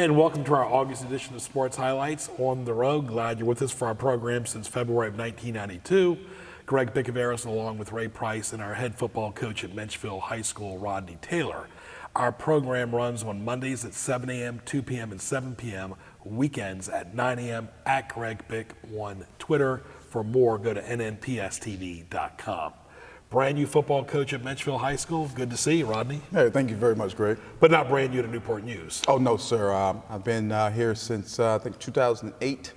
And welcome to our August edition of Sports Highlights on the road. Glad you're with us for our program since February of 1992. Greg Bicoveris along with Ray Price and our head football coach at Menchville High School, Rodney Taylor. Our program runs on Mondays at 7 a.m., 2 p.m., and 7 p.m., weekends at 9 a.m. at Greg Bick on Twitter. For more, go to nnpstv.com. Brand new football coach at Menchville High School. Good to see you, Rodney. Hey, thank you very much, Greg. But not brand new to Newport News. Oh, no, sir. I've been here since, I think, 2008.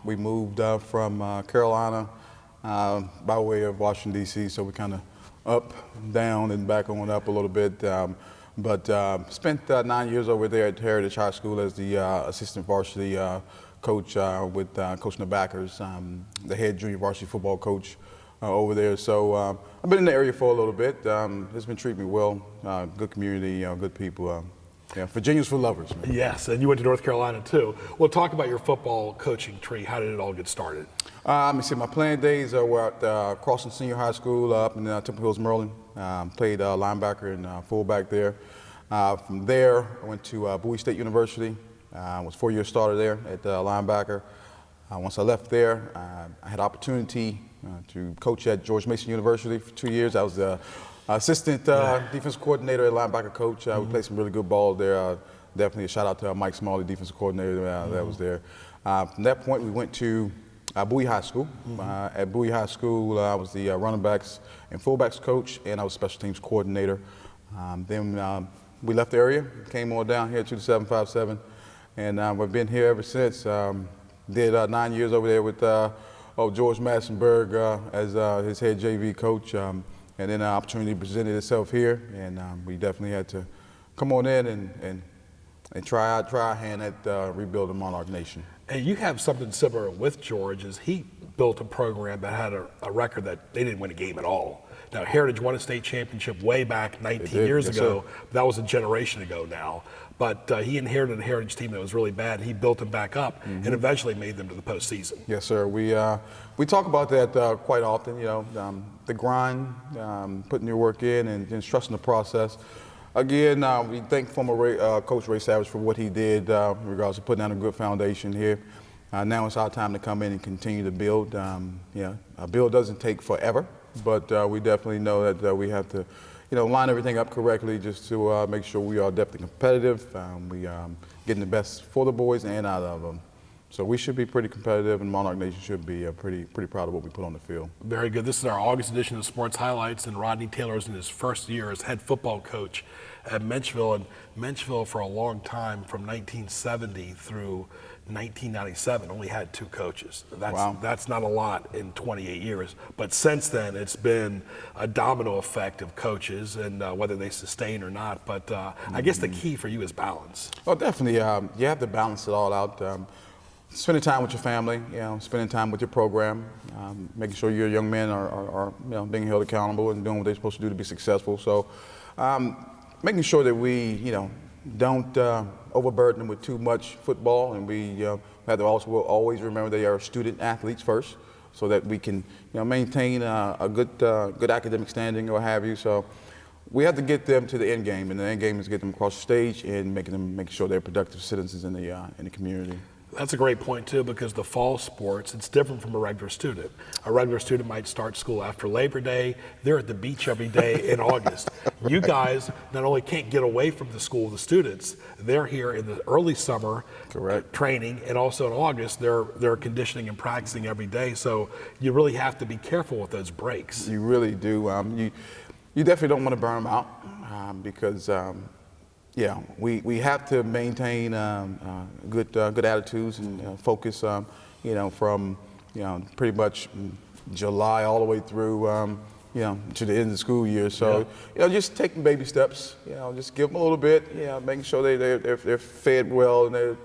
We moved from Carolina by way of Washington, D.C., so we kind of up, down, and back on up a little bit. But spent 9 years over there at Heritage High School as the assistant varsity coach with Coach Nabackers, the head junior varsity football coach over there. So I've been in the area for a little bit. It's been treating me well. Good community, good people. Yeah, Virginia's for lovers. Man. Yes, and you went to North Carolina too. Well, talk about your football coaching tree. How did it all get started? Let me see. My playing days were at Crossing Senior High School up in Temple Hills, Maryland. Played linebacker and fullback there. From there, I went to Bowie State University. Was 4-year starter there at linebacker. Once I left there, I had opportunity to coach at George Mason University for 2 years. I was the assistant defensive coordinator and linebacker coach. We played some really good ball there. Definitely a shout out to Mike Smalley, defensive coordinator that was there. From that point, we went to Bowie High School. At Bowie High School, I was the running backs and fullbacks coach, and I was special teams coordinator. Then we left the area, came on down here to the 757, and we've been here ever since. Did 9 years over there with George Massenberg as his head JV coach, and then an opportunity presented itself here, and we definitely had to come on in and try our hand at rebuilding Monarch Nation. And you have something similar with George, is he built a program that had a record that they didn't win a game at all. Now, Heritage won a state championship way back 19 years ago. Sir. That was a generation ago now. But he inherited a Heritage team that was really bad. He built them back up and eventually made them to the postseason. Yes, sir. We talk about that quite often, you know, the grind, putting your work in and just trusting the process. Again, we thank former Coach Ray Savage for what he did in regards to putting down a good foundation here. Now it's our time to come in and continue to build. A build doesn't take forever, but we definitely know that we have to, line everything up correctly just to make sure we are definitely competitive. We getting the best for the boys and out of them. So we should be pretty competitive, and Monarch Nation should be pretty proud of what we put on the field. Very good. This is our August edition of Sports Highlights, and Rodney Taylor is in his first year as head football coach at Menchville. And Menchville, for a long time, from 1970 through 1997, only had 2 coaches. That's not a lot in 28 years. But since then, it's been a domino effect of coaches, and whether they sustain or not. But I guess the key for you is balance. Well, definitely. You have to balance it all out. Spending time with your family, spending time with your program, making sure your young men are being held accountable and doing what they're supposed to do to be successful. So making sure that we, don't overburden them with too much football, and we have to also always remember they are student athletes first, so that we can maintain a good academic standing or have you. So we have to get them to the end game, and the end game is get them across the stage and make sure they're productive citizens in the community. That's a great point, too, because the fall sports, it's different from a regular student. A regular student might start school after Labor Day. They're at the beach every day in August. You guys not only can't get away from the school, the students, they're here in the early summer training, and also in August, they're conditioning and practicing every day. So you really have to be careful with those breaks. You really do. You definitely don't want to burn them out because we have to maintain good attitudes and focus, from pretty much July all the way through, to the end of the school year. So, just taking baby steps. Just give them a little bit. Making sure they're fed well and they're,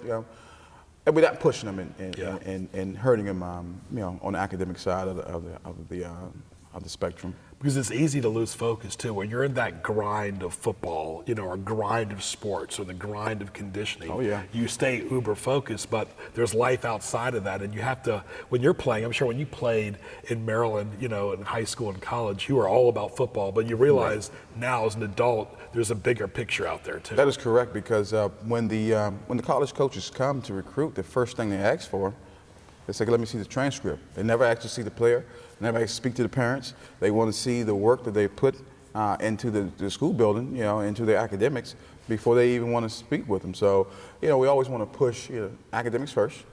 and without pushing them and hurting them, on the academic side of the spectrum. Because it's easy to lose focus too when you're in that grind of football, or grind of sports or the grind of conditioning. Oh, yeah. You stay uber focused, but there's life outside of that, and you have to. When you're playing, I'm sure when you played in Maryland, in high school and college, you were all about football, but you realize now as an adult, there's a bigger picture out there too. That is correct, because when the college coaches come to recruit, the first thing they ask for, they say, "Let me see the transcript." They never actually see the player. They never speak to the parents. They want to see the work that they put into the school building, into their academics before they even want to speak with them. So, we always want to push academics first.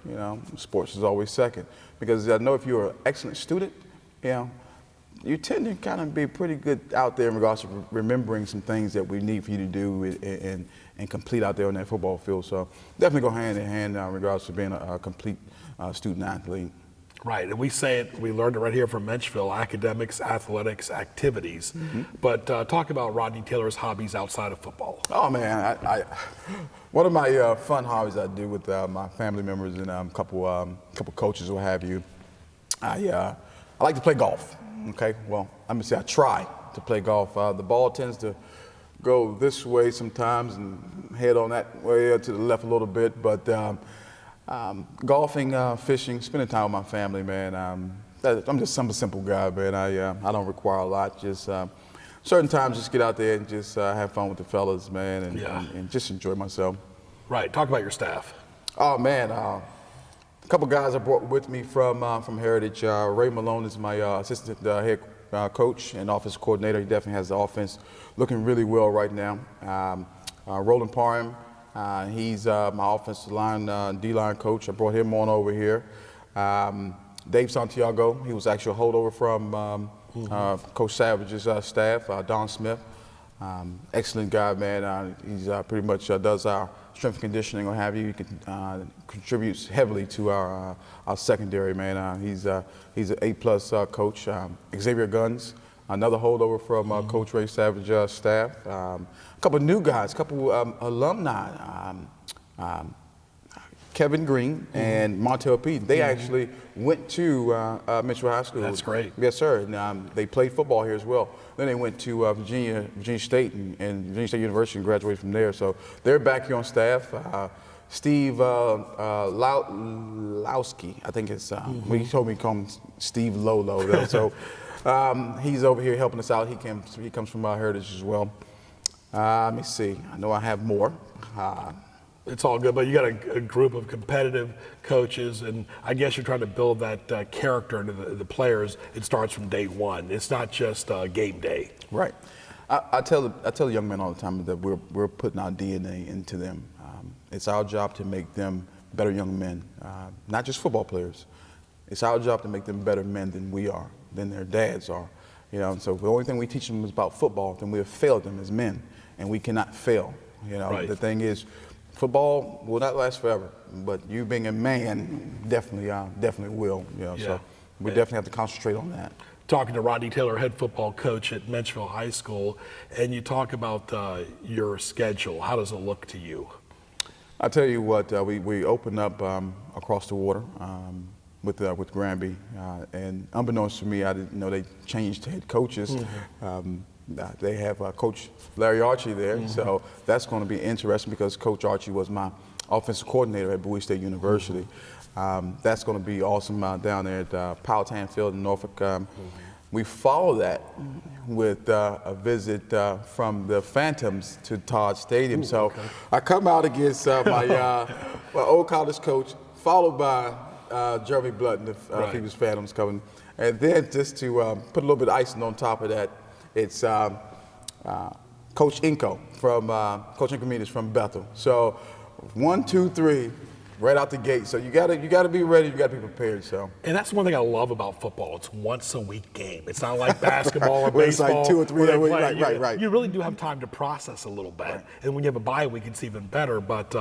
Sports is always second, because I know if you're an excellent student, you tend to kind of be pretty good out there in regards to remembering some things that we need for you to do and complete out there on that football field. So definitely go hand in hand in regards to being a complete student athlete. Right, and we say it, we learned it right here from Menchville, academics, athletics, activities. But talk about Rodney Taylor's hobbies outside of football. Oh man, one of my fun hobbies I do with my family members and a couple coaches, what have you, I like to play golf. Okay, well, I'm gonna say I try to play golf. The ball tends to go this way sometimes and head on that way to the left a little bit, but golfing, fishing, spending time with my family, man. I'm just some simple guy, man. I don't require a lot. Just certain times, just get out there and just have fun with the fellas, man, and just enjoy myself. Right. Talk about your staff. Oh man, a couple guys I brought with me from Heritage. Ray Malone is my assistant head coach and offensive coordinator. He definitely has the offense looking really well right now. Roland Parham. He's my offensive line, D-line coach. I brought him on over here. Dave Santiago, he was actually a holdover from Coach Savage's staff, Don Smith. Excellent guy, man. He's pretty much does our strength and conditioning, what have you. He contributes heavily to our secondary, man. He's an A-plus coach. Xavier Guns, another holdover from Coach Ray Savage's staff. A couple new guys, a couple alumni. Kevin Green and Montel Pete. They actually went to Mitchell High School. That's great. Yes, sir. And they played football here as well. Then they went to Virginia State and Virginia State University and graduated from there. So they're back here on staff. Steve Lowski, I think it's. He told me to call him Steve Lolo, though. So he's over here helping us out. He comes from Heritage as well. Let me see. I know I have more. It's all good, but you got a group of competitive coaches, and I guess you're trying to build that character into the players. It starts from day one. It's not just game day. Right. I tell the young men all the time that we're putting our DNA into them. It's our job to make them better young men, not just football players. It's our job to make them better men than we are, than their dads are. So if the only thing we teach them is about football, then we have failed them as men, and we cannot fail. Right. The thing is, football will not last forever, but you being a man definitely will. So we definitely have to concentrate on that. Talking to Rodney Taylor, head football coach at Menchville High School, and you talk about your schedule. How does it look to you? I tell you what, we opened up across the water with Granby, and unbeknownst to me, I didn't know they changed head coaches. They have Coach Larry Archie there, so that's going to be interesting because Coach Archie was my offensive coordinator at Bowie State University. That's going to be awesome down there at Powhatan Field in Norfolk. We follow that with a visit from the Phantoms to Todd Stadium. So I come out against my old college coach, followed by Jeremy Blunt, the Phoebus Phantoms coming. And then just to put a little bit of icing on top of that, it's Coach Inco from Coach Incomedes from Bethel. So 1, 2, 3, right out the gate. So you gotta be ready. You gotta be prepared. So. And that's one thing I love about football. It's once a week game. It's not like basketball or Well, it's baseball. like 2 or 3 a week. Right. You really do have time to process a little bit. And when you have a bye week, it's even better. But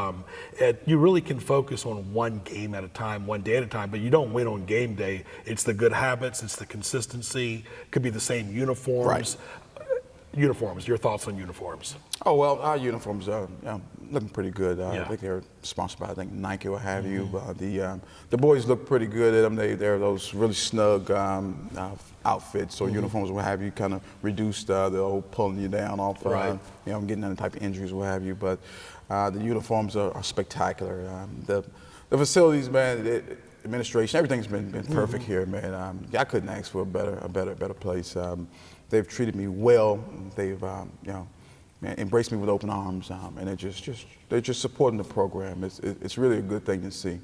you really can focus on one game at a time, one day at a time. But you don't win on game day. It's the good habits. It's the consistency. Could be the same uniforms. Right. Uniforms. Your thoughts on uniforms? Oh well, our uniforms are looking pretty good. I think they're sponsored by Nike or have you. The boys look pretty good at them. They're those really snug outfits or uniforms, what have you, kind of reduce the old pulling you down off, Right. getting any type of injuries, what have you. But the uniforms are spectacular. The facilities, man, administration, everything's been perfect here, man. I couldn't ask for a better place. They've treated me well. They've, man, embraced me with open arms, and they're just supporting the program. It's really a good thing to see.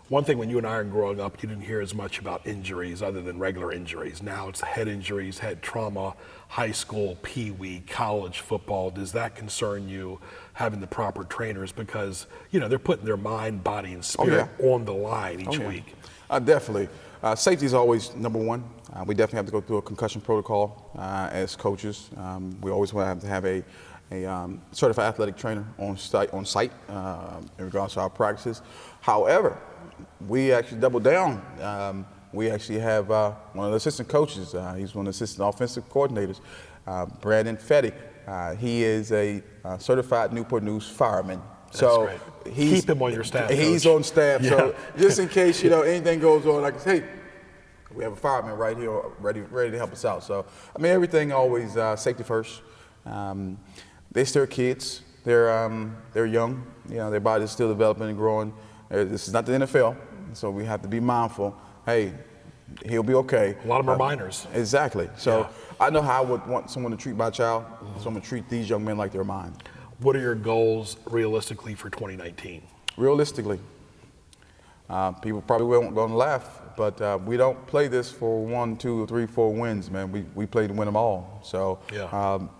One thing when you and I were growing up, you didn't hear as much about injuries other than regular injuries. Now it's head injuries, head trauma, high school, pee-wee, college football. Does that concern you, having the proper trainers? Because, they're putting their mind, body, and spirit on the line each week. Definitely. Safety is always number one. We definitely have to go through a concussion protocol as coaches. We always want to have a certified athletic trainer on site in regards to our practices. However, we actually double down. We actually have one of the assistant coaches. He's one of the assistant offensive coordinators, Brandon Fettig. He is a certified Newport News fireman. So keep him on your staff. He's Coach. on staff. Yeah. So just in case anything goes on, like hey, we have a fireman right here ready to help us out. So everything always safety first. They're still kids. They're young. Their body's still developing and growing. This is not the NFL, so we have to be mindful. Hey, he'll be okay. A lot of them are minors. Exactly. So I know how I would want someone to treat my child, so I'm going to treat these young men like they're mine. What are your goals realistically for 2019? Realistically, people probably won't going to laugh, but we don't play this for 1, 2, 3, 4 wins, man. We play to win them all. So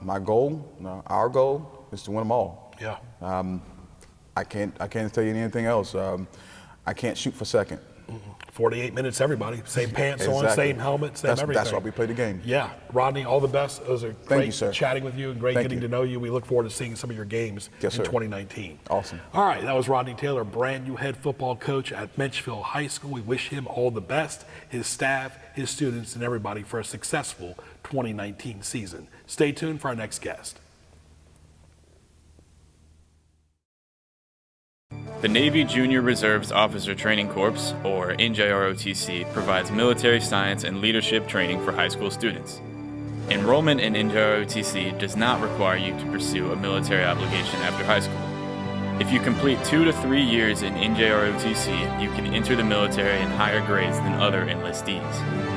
my goal, our goal, is to win them all. Yeah. I can't tell you anything else. I can't shoot for second. 48 minutes, everybody. Same pants on, same helmet, same everything. That's why we play the game. Yeah. Rodney, all the best. It was great chatting with you and great getting to know you. We look forward to seeing some of your games in 2019. Awesome. All right, that was Rodney Taylor, brand new head football coach at Menchville High School. We wish him all the best, his staff, his students, and everybody for a successful 2019 season. Stay tuned for our next guest. The Navy Junior Reserves Officer Training Corps, or NJROTC, provides military science and leadership training for high school students. Enrollment in NJROTC does not require you to pursue a military obligation after high school. If you complete 2 to 3 years in NJROTC, you can enter the military in higher grades than other enlistees.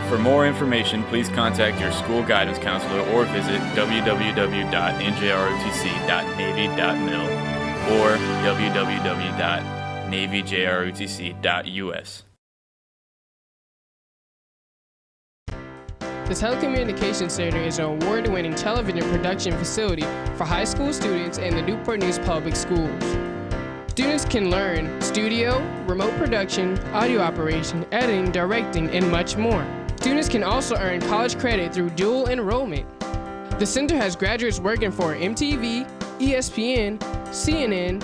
For more information, please contact your school guidance counselor or visit www.njrotc.navy.mil. or www.navyjrotc.us. The Telecommunications Center is an award-winning television production facility for high school students in the Newport News Public Schools. Students can learn studio, remote production, audio operation, editing, directing, and much more. Students can also earn college credit through dual enrollment. The center has graduates working for MTV, ESPN, CNN,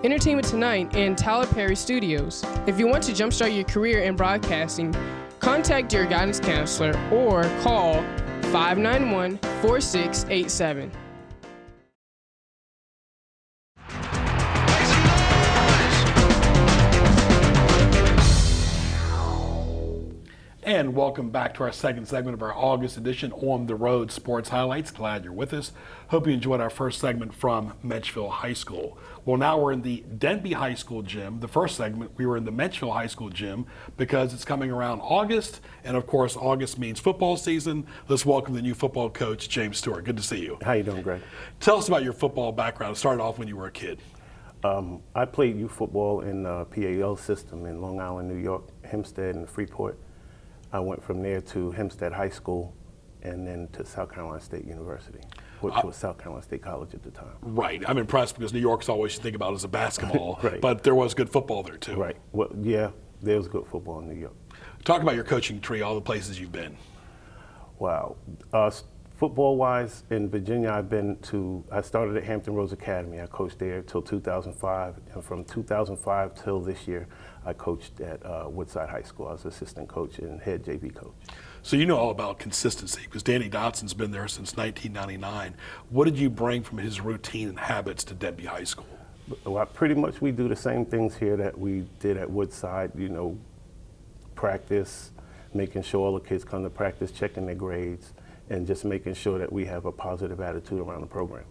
Entertainment Tonight, and Tyler Perry Studios. If you want to jumpstart your career in broadcasting, contact your guidance counselor or call 591-4687. And welcome back to our second segment of our August edition On the Road Sports Highlights. Glad you're with us. Hope you enjoyed our first segment from Menchville High School. Well, now we're in the Denby High School gym. The first segment, we were in the Menchville High School gym because it's coming around August. And of course, August means football season. Let's welcome the new football coach, James Stewart. Good to see you. How you doing, Greg? Tell us about your football background. It started off when you were a kid. I played youth football in the PAL system in Long Island, New York, Hempstead, and Freeport. I went from there to Hempstead High School and then to South Carolina State University, which was South Carolina State College at the time. Right. I'm impressed because New York's always you think about as a basketball, Right. But there was good football there too. Right. Well, yeah, there was good football in New York. Talk about your coaching tree, all the places you've been. Wow. Football-wise, in Virginia, I started at Hampton Roads Academy. I coached there till 2005, and from 2005 till this year, I coached at Woodside High School. I was assistant coach and head JV coach. So you know all about consistency because Danny Dotson's been there since 1999. What did you bring from his routine and habits to Denby High School? Well, pretty much we do the same things here that we did at Woodside, practice, making sure all the kids come to practice, checking their grades, and just making sure that we have a positive attitude around the program.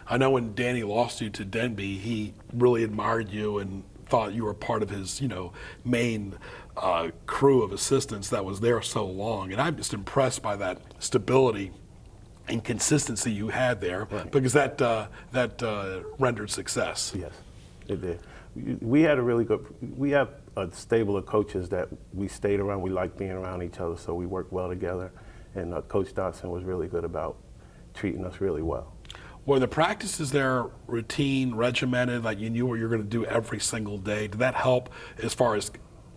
I know when Danny lost you to Denby, he really admired you and thought you were part of his, main crew of assistants that was there so long. And I'm just impressed by that stability and consistency you had there, because that rendered success. Yes, it did. We had we have a stable of coaches that we stayed around. We liked being around each other, so we worked well together. And Coach Dotson was really good about treating us really well. Were the practices there routine, regimented, like you knew what you were going to do every single day? Did that help as far as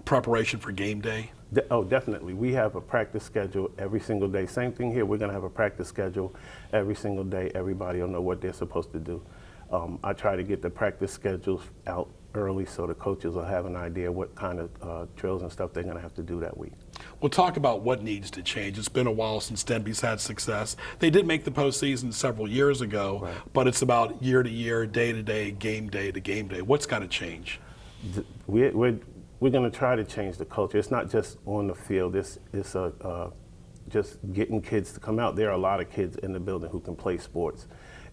preparation for game day? Oh, definitely. We have a practice schedule every single day. Same thing here. We're going to have a practice schedule every single day. Everybody will know what they're supposed to do. I try to get the practice schedules out early so the coaches will have an idea what kind of drills and stuff they're going to have to do that week. We'll talk about what needs to change. It's been a while since Denby's had success. They did make the postseason several years ago, but it's about year to year, day to day, game day to game day. What's got to change? We're going to try to change the culture. It's not just on the field. It's just getting kids to come out. There are a lot of kids in the building who can play sports.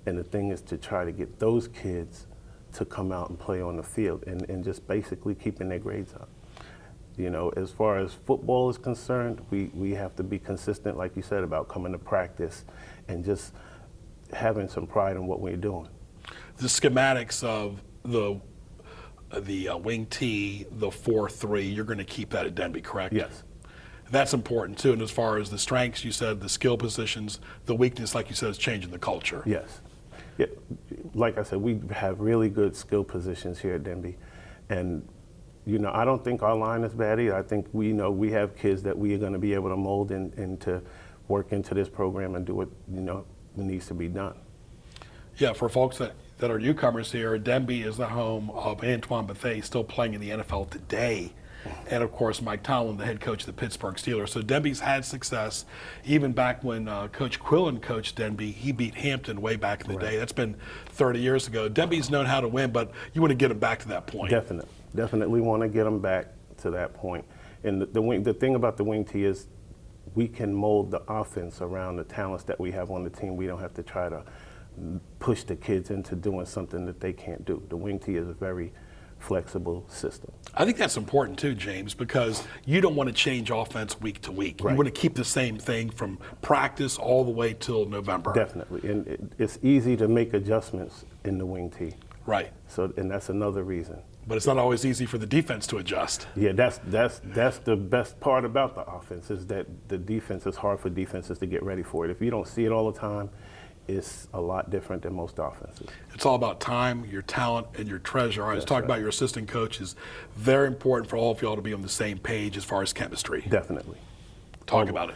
And the thing is to try to get those kids to come out and play on the field and just basically keeping their grades up. As far as football is concerned, we have to be consistent, like you said, about coming to practice and just having some pride in what we're doing. The schematics of the wing T, the 4-3, you're going to keep that at Denby, correct? Yes. That's important too. And as far as the strengths, you said the skill positions, the weakness, like you said, is changing the culture. Yes. Yeah. Like I said, we have really good skill positions here at Denby. And, I don't think our line is bad either. I think we have kids that we are going to be able to mold and to work into this program and do what, needs to be done. Yeah, for folks that are newcomers here, Denby is the home of Antoine Bethea, still playing in the NFL today. And of course, Mike Tomlin, the head coach of the Pittsburgh Steelers. So Denby's had success. Even back when Coach Quillen coached Denby, he beat Hampton way back in the day. That's been 30 years ago. Denby's known how to win, but you want to get him back to that point. Definitely want to get them back to that point. And the thing about the wing T is we can mold the offense around the talents that we have on the team. We don't have to try to push the kids into doing something that they can't do. The wing T is a very flexible system. I think that's important too, James, because you don't want to change offense week to week. Right. You want to keep the same thing from practice all the way till November. Definitely, and it's easy to make adjustments in the wing T. Right. So, and that's another reason. But it's not always easy for the defense to adjust. Yeah, that's the best part about the offense is that the defense is hard for defenses to get ready for it. If you don't see it all the time, it's a lot different than most offenses. It's all about time, your talent, and your treasure. I was talking about your assistant coach is very important for all of y'all to be on the same page as far as chemistry. Definitely. Talk about it.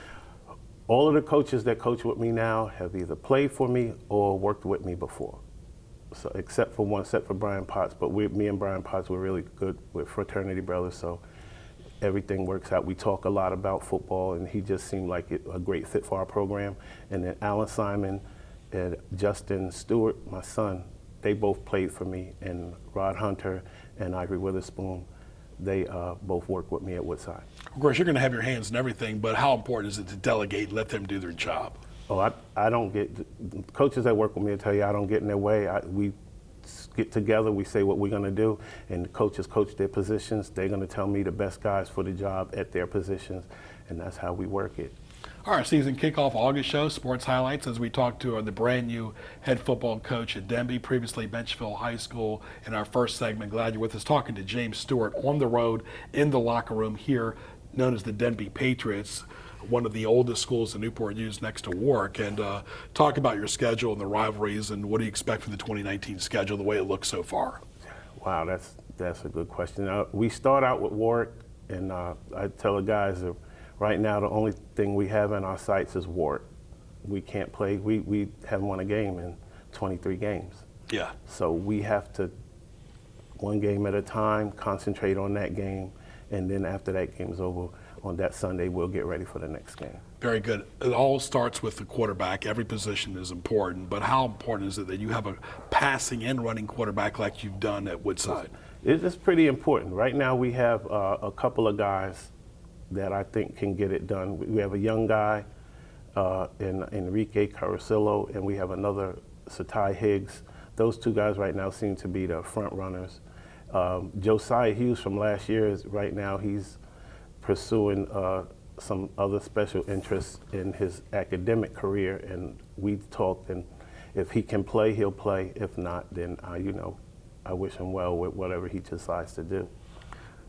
All of the coaches that coach with me now have either played for me or worked with me before. So except for Brian Potts, but me and Brian Potts were really good with fraternity brothers, so everything works out. We talk a lot about football, and he just seemed like a great fit for our program. And then Alan Simon and Justin Stewart, my son, they both played for me, and Rod Hunter and Ivory Witherspoon, they both work with me at Woodside. Of course, you're going to have your hands in everything, but how important is it to delegate and let them do their job? Oh, I don't get, coaches that work with me will tell you I don't get in their way. We get together, we say what we're going to do, and the coaches coach their positions. They're going to tell me the best guys for the job at their positions, and that's how we work it. All right, season kickoff August show, sports highlights, as we talk to the brand new head football coach at Denby, previously Benchville High School. In our first segment, glad you're with us, talking to James Stewart on the road in the locker room here, known as the Denby Patriots, one of the oldest schools in Newport News next to Warwick, and talk about your schedule and the rivalries and what do you expect for the 2019 schedule, the way it looks so far. Wow, that's a good question. We start out with Warwick, and I tell the guys that right now the only thing we have in our sights is Warwick. We can't play. We haven't won a game in 23 games. Yeah. So we have to, one game at a time, concentrate on that game, and then after that game's over, on that Sunday, we'll get ready for the next game. Very good. It all starts with the quarterback. Every position is important, but how important is it that you have a passing and running quarterback like you've done at Woodside? It's pretty important. Right now we have a couple of guys that I think can get it done. We have a young guy in Enrique Carasillo, and we have another, Satai Higgs. Those two guys right now seem to be the front runners. Josiah Hughes from last year is right now, he's pursuing some other special interests in his academic career, and we talked, and if he can play, he'll play. If not, then I wish him well with whatever he decides to do.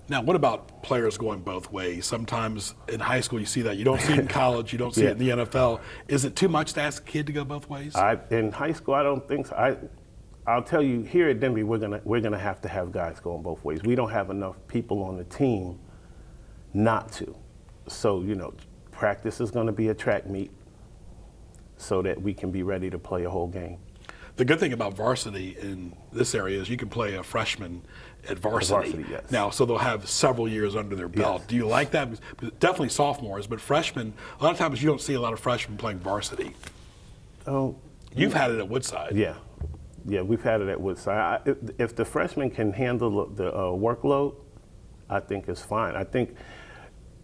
Now, what about players going both ways? Sometimes in high school you see that. You don't see it in college. You don't see it in the NFL. Is it too much to ask a kid to go both ways? In high school, I don't think so. I'll tell you, here at Denby, we're gonna have to have guys going both ways. We don't have enough people on the team not to. So, practice is gonna be a track meet so that we can be ready to play a whole game. The good thing about varsity in this area is you can play a freshman at varsity. Varsity, yes. Now, so they'll have several years under their belt. Yes. Do you like that? Definitely sophomores, but freshmen, a lot of times you don't see a lot of freshmen playing varsity. Oh, You've had it at Woodside. yeah, we've had it at Woodside. If the freshmen can handle the workload, I think it's fine. I think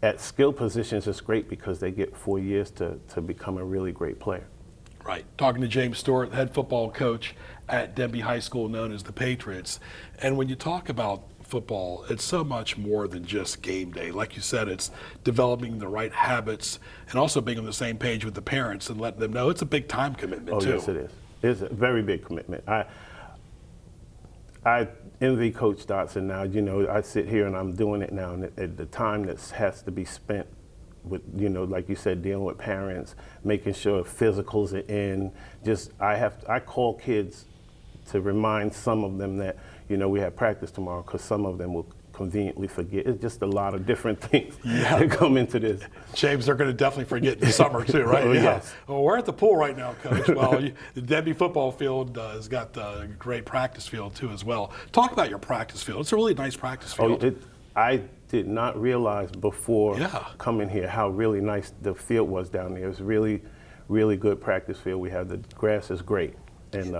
at skill positions it's great because they get 4 years to become a really great player. Right. Talking to James Stewart, head football coach at Denby High School, known as the Patriots. And when you talk about football, it's so much more than just game day. Like you said, it's developing the right habits and also being on the same page with the parents and letting them know it's a big time commitment, too. Oh, yes, it is. It's a very big commitment. I envy Coach Dotson now. I sit here and I'm doing it now, and at the time that has to be spent with, like you said, dealing with parents, making sure physicals are in. I call kids to remind some of them that, we have practice tomorrow, because some of them will conveniently forget. It's just a lot of different things that come into this. James, they're going to definitely forget in the summer too, right? Oh, yes. Well, we're at the pool right now, Coach. Well, the Denby football field has got a great practice field too as well. Talk about your practice field. It's a really nice practice field. I did not realize before Yeah. coming here how really nice the field was down there. It's really, really good practice field. We have the grass is great, and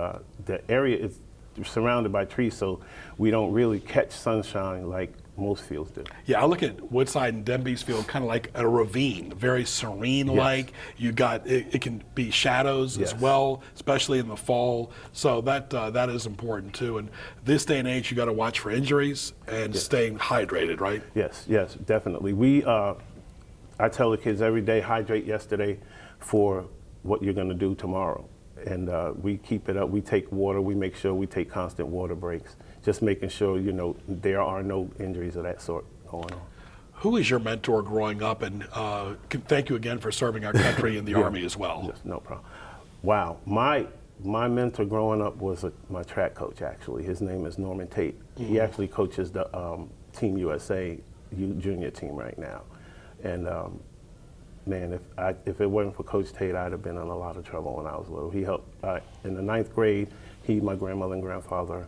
the area is surrounded by trees, so we don't really catch sunshine like most fields do. Yeah, I look at Woodside and Denby's field kind of like a ravine, very serene-like. Yes. You got it can be shadows as Yes. well, especially in the fall. So that is important too. And this day and age, you got to watch for injuries and staying hydrated, right? Yes, definitely. I tell the kids every day, hydrate yesterday for what you're going to do tomorrow. And we keep it up. We take water. We make sure we take constant water breaks, just making sure, there are no injuries of that sort going on. Who was your mentor growing up? And thank you again for serving our country in the Army as well. Yes, no problem. Wow. My mentor growing up was my track coach, actually. His name is Norman Tate. He actually coaches the Team USA junior team right now. And man, if it wasn't for Coach Tate, I'd have been in a lot of trouble when I was little. He helped, in the 9th grade, my grandmother and grandfather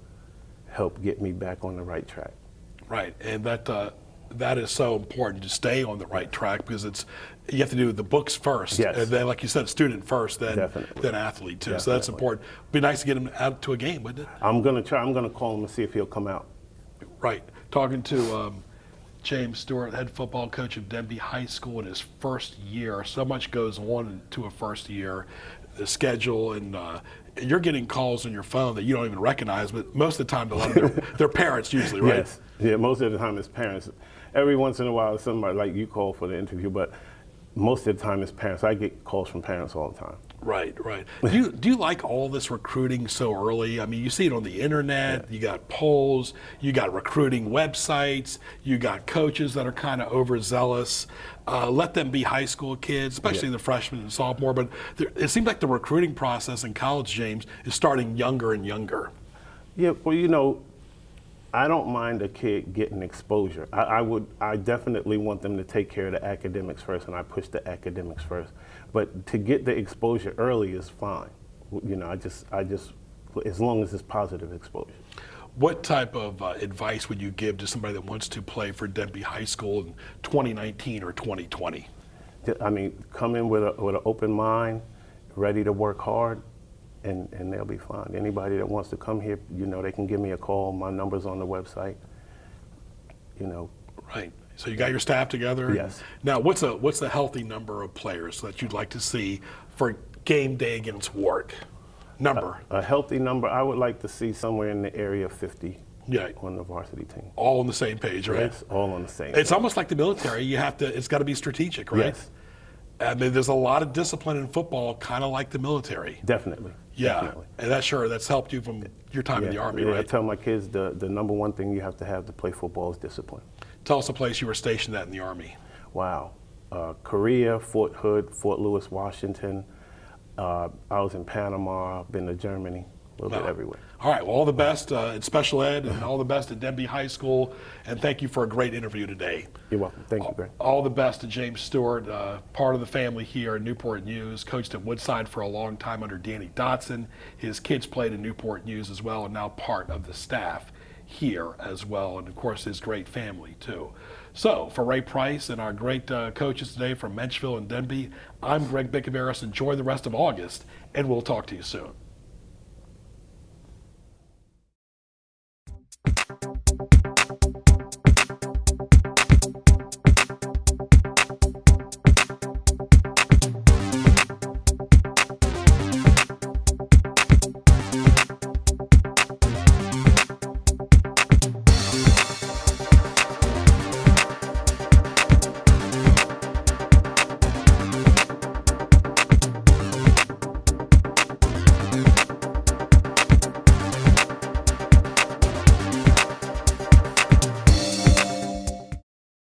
helped get me back on the right track. Right, and that is so important to stay on the right track, because you have to do the books first, Yes. and then, like you said, student first, then Definitely. athlete too. So Definitely. that's important. Be nice to get him out to a game, wouldn't it? I'm gonna try. I'm gonna call him and see if he'll come out. Right. Talking to James Stewart, head football coach of Denby High School in his first year. So much goes on into a first year, the schedule, and you're getting calls on your phone that you don't even recognize, but most of the time, a lot of their parents usually, right? Yes. Yeah, most of the time it's parents. Every once in a while, somebody like you call for the interview, but most of the time it's parents. I get calls from parents all the time. Right. Do you like all this recruiting so early? I mean, you see it on the internet, you got polls, you got recruiting websites, you got coaches that are kind of overzealous. Let them be high school kids, especially the freshman and sophomore, but it seems like the recruiting process in college, James, is starting younger and younger. Yeah, well, I don't mind a kid getting exposure. I definitely want them to take care of the academics first, and I push the academics first. But to get the exposure early is fine. I just as long as it's positive exposure. What type of advice would you give to somebody that wants to play for Denby High School in 2019 or 2020? I mean, come in with an open mind, ready to work hard, and they'll be fine. Anybody that wants to come here, they can give me a call. My number's on the website. Right. So you got your staff together? Yes. Now, what's a healthy number of players that you'd like to see for game day against Warwick? Number. A healthy number, I would like to see somewhere in the area of 50 Yeah. on the varsity team. All on the same page, right? Yes, all on the same. It's almost like the military. It's got to be strategic, right? Yes, I mean, there's a lot of discipline in football, kind of like the military. definitely. Yeah. Definitely. And that's helped you from your time in the Army, I right? tell my kids the number one thing you have to play football is discipline. Tell us a place you were stationed at in the Army. Wow. Korea, Fort Hood, Fort Lewis, Washington. I was in Panama, been to Germany, a little bit everywhere. All right. Well, all the best in special ed and all the best at Denby High School. And thank you for a great interview today. You're welcome. Thank you, Greg. All the best to James Stewart, part of the family here in Newport News, coached at Woodside for a long time under Danny Dotson. His kids played in Newport News as well, and now part of the staff here as well, and of course his great family too. So for Ray Price and our great coaches today from Menchville and Denby, I'm Greg Bickaveris. Enjoy the rest of August, and we'll talk to you soon.